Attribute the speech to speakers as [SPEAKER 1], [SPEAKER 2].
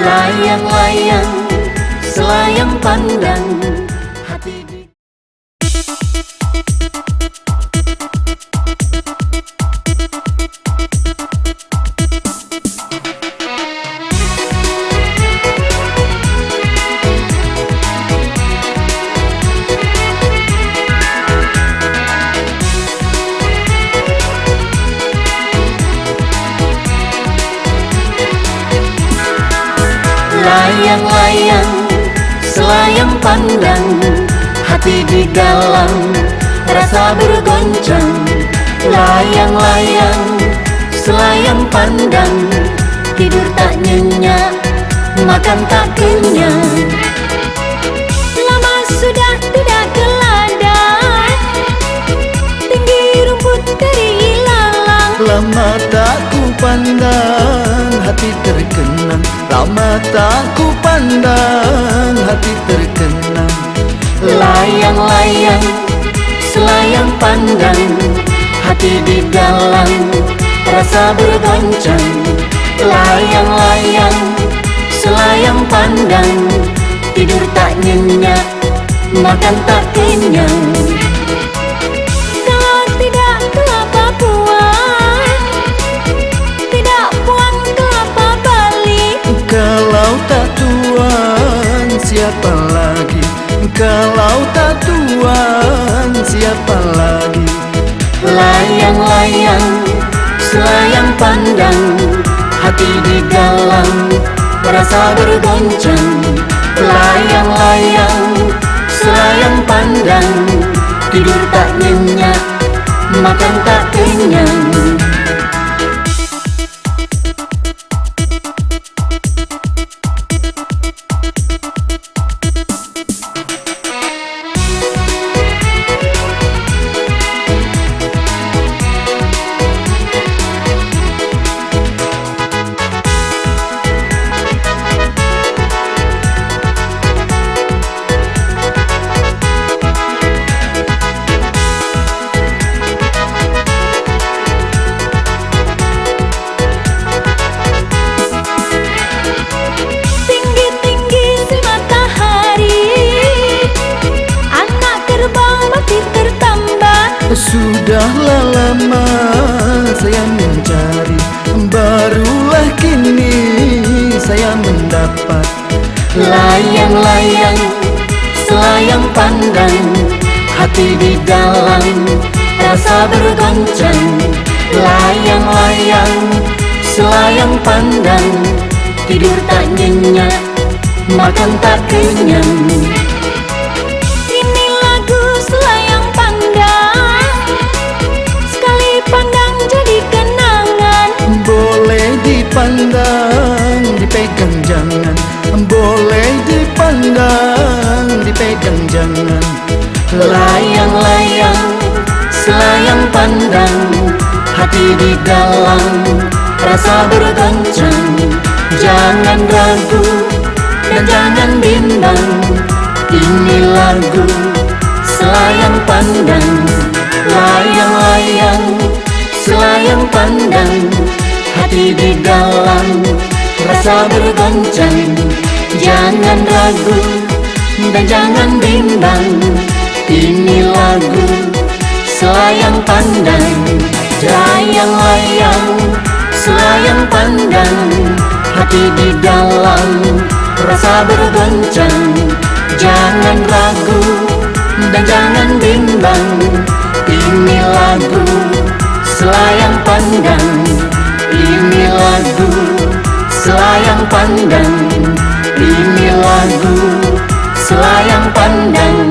[SPEAKER 1] Layang-layang, selayang pandang, hati di... Layang-layang, selayang pandang, hati digalang, rasa bergoncang. Layang-layang, selayang pandang, tidur tak nyenyak, makan tak kenyang. Lama sudah tidak ke ladang, tinggi rumput terilalang.
[SPEAKER 2] Lama tak ku pandang, hati terkenang. Lama tak ku pandang, hati terkenang.
[SPEAKER 1] Layang-layang, selayang pandang, hati digalang, rasa bergoncang. Layang-layang, selayang pandang, tidur tak nyenyak, makan tak kenyang. Kalau tidak kelapa puan, tidak puan kelapa balik.
[SPEAKER 2] Kalau tak tuan, siapa lagi? Kalau tak tuan, siapa lagi?
[SPEAKER 1] Layang-layang, selayang pandang, hati digalang, rasa bergoncang. Layang-layang, selayang pandang, tidur tak nyenyak, makan tak kenyang.
[SPEAKER 2] Sudahlah lama saya mencari, barulah kini saya mendapat.
[SPEAKER 1] Layang-layang, selayang pandang, hati digalang, rasa bergoncang. Layang-layang, selayang pandang, tidur tak nyenyak, makan tak kenyang.
[SPEAKER 2] Dipandang, dipegang jangan. Boleh dipandang, dipegang jangan.
[SPEAKER 1] Layang-layang, selayang pandang, hati digalang, rasa bergoncang. Jangan ragu dan jangan bimbang, ini lagu selayang pandang. Layang-layang, selayang pandang, hati digalang, rasa bergoncang. Jangan ragu dan jangan bimbang, ini lagu selayang pandang. Layang-layang, selayang pandang, hati digalang, rasa bergoncang. Jangan ragu dan jangan bimbang, ini lagu selayang pandang. Ini lagu selayang pandang, ini lagu selayang pandang.